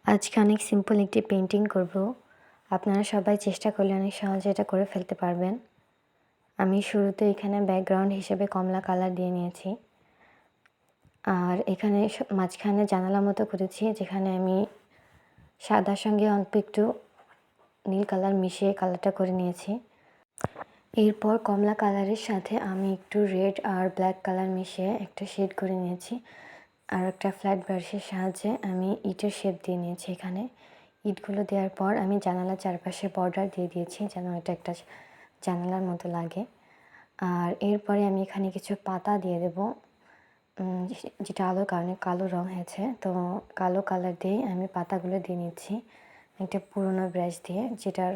আজকে অনেক সিম্পল একটি পেইন্টিং করব। আপনারা সবাই চেষ্টা করলে অনেক সহজে এটা করে ফেলতে পারবেন। আমি শুরুতে এখানে ব্যাকগ্রাউন্ড হিসেবে কমলা কালার দিয়ে নিয়েছি। আর এখানে মাঝখানে জানালা মতো করেছি, যেখানে আমি সাদার সঙ্গে অল্প একটু নীল কালার মিশিয়ে কালারটা করে নিয়েছি। এরপর কমলা কালারের সাথে আমি একটু রেড আর ব্ল্যাক কালার মিশিয়ে একটা শেড করে নিয়েছি। আর একটা ফ্ল্যাট ব্রাশের সাহায্যে আমি ইটের শেপ দিয়ে নিয়েছি। এখানে ইটগুলো দেওয়ার পর আমি জানালার চারপাশে বর্ডার দিয়ে দিয়েছি, যেন এটা একটা জানালার মতো লাগে। আর এরপরে আমি এখানে কিছু পাতা দিয়ে দেব, যেটা আলোর কারণে কালো রং হয়েছে। তো কালো কালার দিয়ে আমি পাতাগুলো দিয়ে নিচ্ছি একটা পুরোনো ব্রাশ দিয়ে, যেটার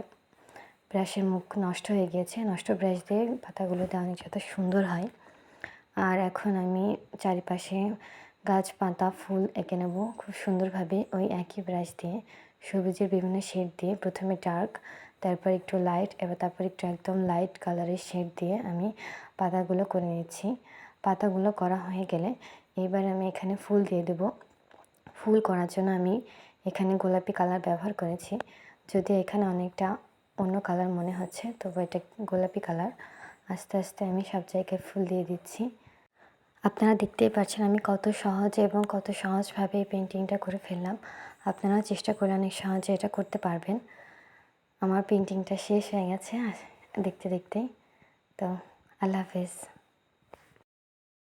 ব্রাশের মুখ নষ্ট হয়ে গিয়েছে। নষ্ট ব্রাশ দিয়ে পাতাগুলো দেওয়া অনেক যত সুন্দর হয়। আর এখন আমি চারিপাশে গাছপাতা ফুল এঁকে নেব খুব সুন্দরভাবে ওই একই ব্রাশ দিয়ে। সবুজের বিভিন্ন শেড দিয়ে, প্রথমে ডার্ক, তারপর একটু লাইট, এবার তারপর একটু একদম লাইট কালারের শেড দিয়ে আমি পাতাগুলো করে নিচ্ছি। পাতাগুলো করা হয়ে গেলে এবার আমি এখানে ফুল দিয়ে দেব। ফুল করার জন্য আমি এখানে গোলাপি কালার ব্যবহার করেছি, যদি এখানে অনেকটা অন্য কালার মনে হচ্ছে, তবু এটা গোলাপি কালার। আস্তে আস্তে আমি সব জায়গায় ফুল দিয়ে দিচ্ছি। আপনারা দেখতেই পাচ্ছেন আমি কত সহজে এবং কত সহজভাবে এই পেন্টিংটা করে ফেললাম। আপনারাও চেষ্টা করে অনেক সহজে এটা করতে পারবেন। আমার পেন্টিংটা শেষ হয়ে গেছে দেখতে দেখতেই। তো আল্লাহ হাফেজ।